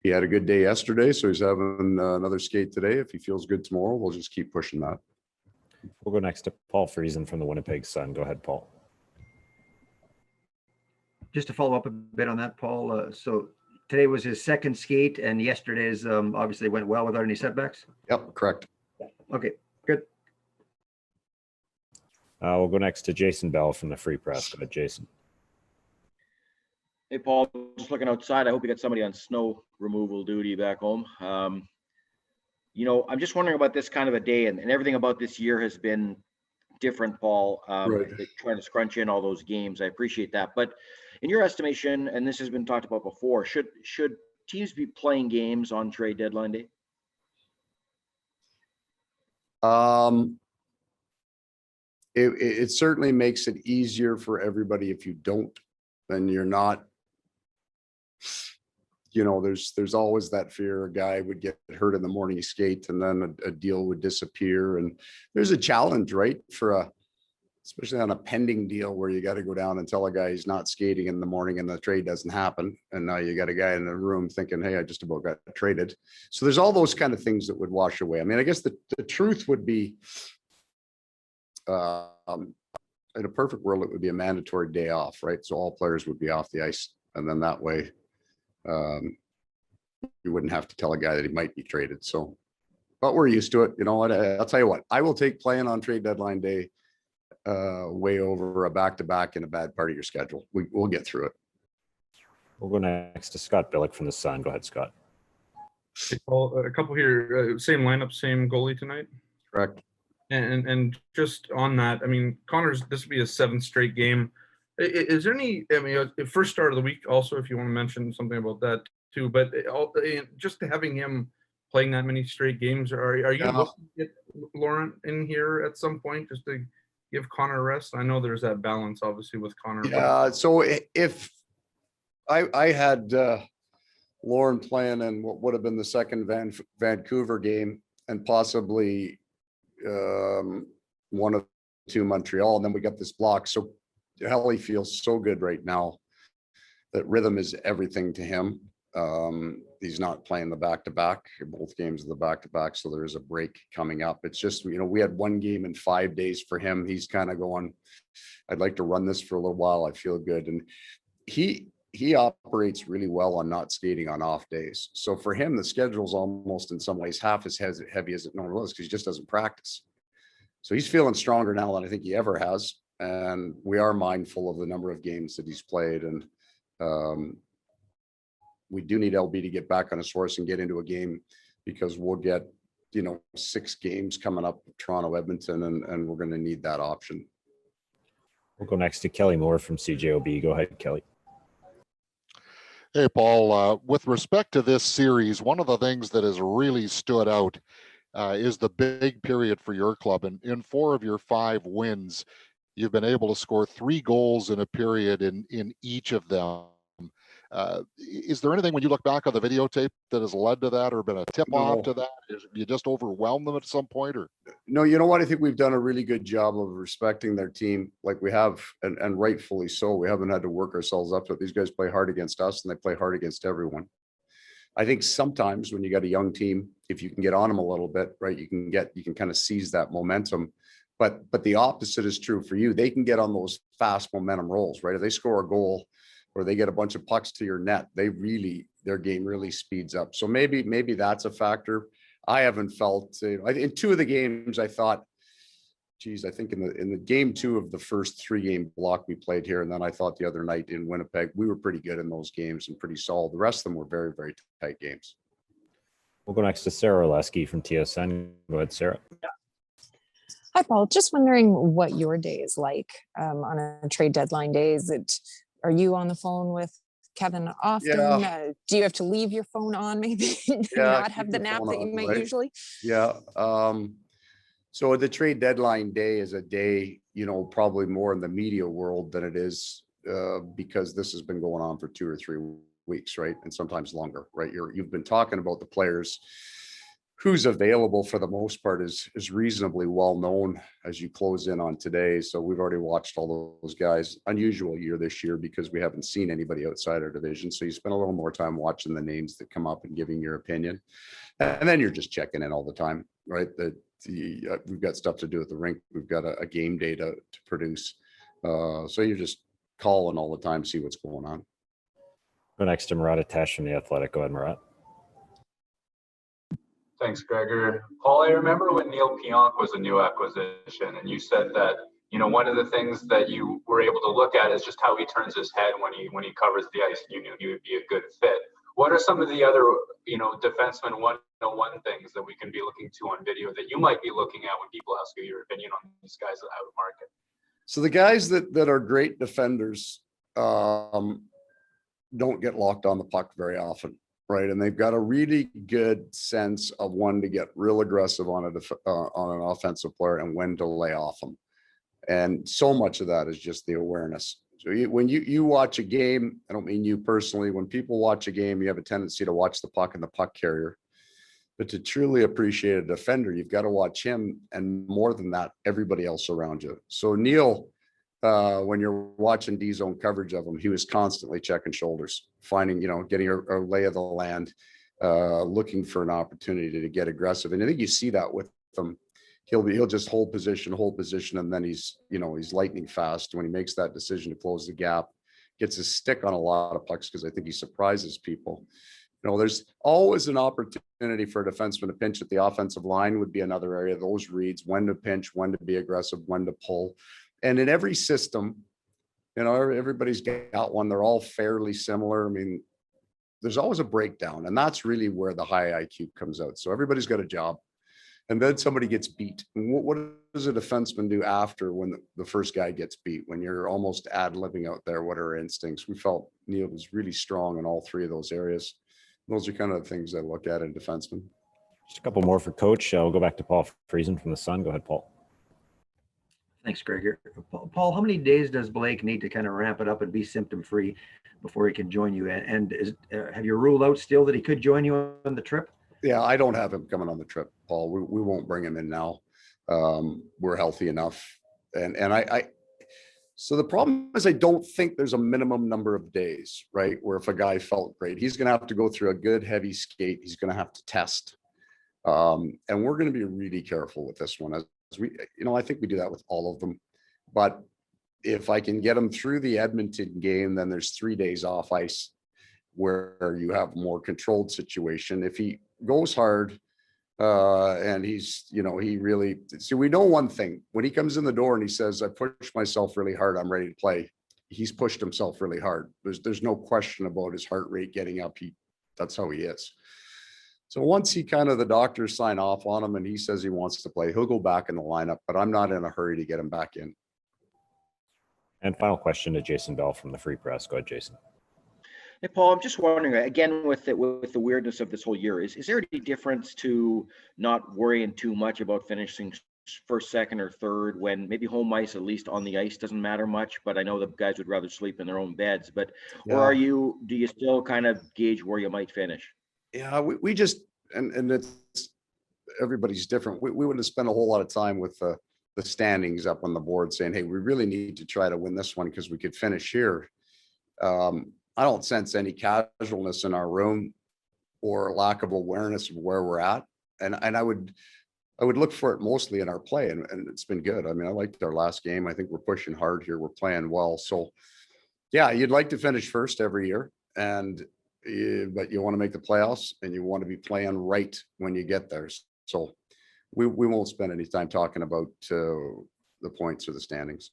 he had a good day yesterday, so he's having another skate today. If he feels good tomorrow, we'll just keep pushing that. We'll go next to Paul Friesen from the Winnipeg Sun. Go ahead, Paul. Just to follow up a bit on that, Paul. So today was his second skate, and yesterday's obviously went well without any setbacks. Yep, correct. Okay, good. We'll go next to Jason Bell from the Free Press. Go ahead, Jason. Hey, Paul, just looking outside. I hope you got somebody on snow removal duty back home. You know, I'm just wondering about this kind of a day, and everything about this year has been different, Paul. Right. Trying to scrunch in all those games. I appreciate that. But in your estimation, and this has been talked about before, should teams be playing games on trade deadline day? It certainly makes it easier for everybody if you don't, then you're not, you know, there's always that fear a guy would get hurt in the morning skate and then a deal would disappear. And there's a challenge, right? Especially on a pending deal where you got to go down and tell a guy he's not skating in the morning and the trade doesn't happen. And now you got a guy in the room thinking, hey, I just about got traded. So there's all those kind of things that would wash away. I mean, I guess the truth would be, in a perfect world, it would be a mandatory day off, right? So all players would be off the ice. And then that way, you wouldn't have to tell a guy that he might be traded. So, but we're used to it. You know what? I'll tell you what, I will take playing on trade deadline day way over a back-to-back in a bad part of your schedule. We'll get through it. We'll go next to Scott Billick from the Sun. Go ahead, Scott. Hey, Paul, a couple here. Same lineup, same goalie tonight. Correct. And just on that, I mean, Connor's, this would be a 7th straight game. Is there any, I mean, first start of the week also, if you want to mention something about that too, but just having him playing that many straight games, are you looking to get Laurent in here at some point just to give Connor a rest? I know there's that balance obviously with Connor. Yeah, so if I had Lauren playing in what would have been the second Vancouver game and possibly one of 2 Montreal, and then we got this block. So Helly feels so good right now that rhythm is everything to him. He's not playing the back-to-back, both games of the back-to-back, so there is a break coming up. It's just, you know, we had 1 game in 5 days for him. He's kind of going, I'd like to run this for a little while. I feel good. And he operates really well on not skating on off days. So for him, the schedule's almost in some ways half as heavy as it normally is because he just doesn't practice. So he's feeling stronger now than I think he ever has. And we are mindful of the number of games that he's played. And we do need LB to get back on his horse and get into a game because we'll get, you know, 6 games coming up, Toronto, Edmonton, and we're going to need that option. We'll go next to Kelly Moore from CJOB. Go ahead, Kelly. Hey, Paul, with respect to this series, one of the things that has really stood out is the big period for your club. And in 4 of your 5 wins, you've been able to score 3 goals in a period in each of them. Is there anything when you look back on the videotape that has led to that or been a tip-off to that? You just overwhelm them at some point? Or no, you know what? I think we've done a really good job of respecting their team like we have, and rightfully so. We haven't had to work ourselves up to it. These guys play hard against us and they play hard against everyone. I think sometimes when you got a young team, if you can get on them a little bit, right, you can kind of seize that momentum. But the opposite is true for you. They can get on those fast momentum rolls, right? If they score a goal or they get a bunch of pucks to your net, their game really speeds up. So maybe that's a factor. I haven't felt, in 2 of the games, I thought, geez, I think in the game 2 of the first 3-game block we played here, and then I thought the other night in Winnipeg, we were pretty good in those games and pretty solid. The rest of them were very, very tight games. We'll go next to Sarah Oleski from TSN. Go ahead, Sarah. Hi, Paul. Just wondering what your day is like on a trade deadline day. Are you on the phone with Kevin often? Yeah. Do you have to leave your phone on maybe not have the nap that you might usually? Yeah. So the trade deadline day is a day, you know, probably more in the media world than it is because this has been going on for 2 or 3 weeks, right? And sometimes longer, right? You've been talking about the players who's available for the most part is reasonably well known as you close in on today. So we've already watched all those guys. Unusual year this year because we haven't seen anybody outside our division. So you spend a little more time watching the names that come up and giving your opinion. And then you're just checking in all the time, right? We've got stuff to do at the rink. We've got a game day to produce. So you're just calling all the time, see what's going on. Go next to Murat Atesh from The Athletic. Go ahead, Murat. Thanks, Gregor. Paul, I remember when Neil Pionk was a new acquisition, and you said that, you know, one of the things that you were able to look at is just how he turns his head when he covers the ice, and you knew he would be a good fit. What are some of the other, you know, defenseman 101 things that we can be looking to on video that you might be looking at when people ask you your opinion on these guys out of market? So the guys that are great defenders don't get locked on the puck very often, right? And they've got a really good sense of when to get real aggressive on an offensive player and when to lay off them. And so much of that is just the awareness. So when you watch a game, I don't mean you personally, when people watch a game, you have a tendency to watch the puck and the puck carrier. But to truly appreciate a defender, you've got to watch him, and more than that, everybody else around you. So Neil, when you're watching D-zone coverage of him, he was constantly checking shoulders, finding, getting a lay of the land, looking for an opportunity to get aggressive. And I think you see that with him. He'll just hold position, and then he's lightning fast when he makes that decision to close the gap, gets his stick on a lot of pucks because I think he surprises people. There's always an opportunity for a defenseman to pinch at the offensive line would be another area. Those reads, when to pinch, when to be aggressive, when to pull. And in every system, everybody's got one. They're all fairly similar. I mean, there's always a breakdown, and that's really where the high IQ comes out. So everybody's got a job. And then somebody gets beat. And what does a defenseman do after when the first guy gets beat? When you're almost ad-libbing out there, what are our instincts? We felt Neil was really strong in all three of those areas. Those are kind of the things I look at in defensemen. Just a couple more for Coach. We'll go back to Paul Friesen from the Sun. Go ahead, Paul. Thanks, Gregor. Paul, how many days does Blake need to kind of ramp it up and be symptom-free before he can join you? And have you ruled out still that he could join you on the trip? Yeah, I don't have him coming on the trip, Paul. We won't bring him in now. We're healthy enough. And so the problem is I don't think there's a minimum number of days, right? Where if a guy felt great, he's going to have to go through a good heavy skate. He's going to have to test. And we're going to be really careful with this one. As we, I think we do that with all of them. But if I can get him through the Edmonton game, then there's 3 days off ice where you have more controlled situation. If he goes hard and he's, he really, see, we know one thing, when he comes in the door and he says, I pushed myself really hard, I'm ready to play. He's pushed himself really hard. There's no question about his heart rate getting up. That's how he is. So once the doctors sign off on him and he says he wants to play, he'll go back in the lineup, but I'm not in a hurry to get him back in. And final question to Jason Bell from the Free Press. Go ahead, Jason. Hey, Paul, I'm just wondering, again, with the weirdness of this whole year, is there any difference to not worrying too much about finishing first, second, or third when maybe home ice, at least on the ice, doesn't matter much, but I know the guys would rather sleep in their own beds, but Yeah. Or do you still kind of gauge where you might finish? Yeah, we just, and it's, everybody's different. We wouldn't have spent a whole lot of time with the standings up on the board saying, hey, we really need to try to win this one because we could finish here. I don't sense any casualness in our room or lack of awareness of where we're at. And I would look for it mostly in our play, and it's been good. I mean, I liked our last game. I think we're pushing hard here. We're playing well. So yeah, you'd like to finish first every year, but you want to make the playoffs and you want to be playing right when you get there. So we won't spend any time talking about the points or the standings.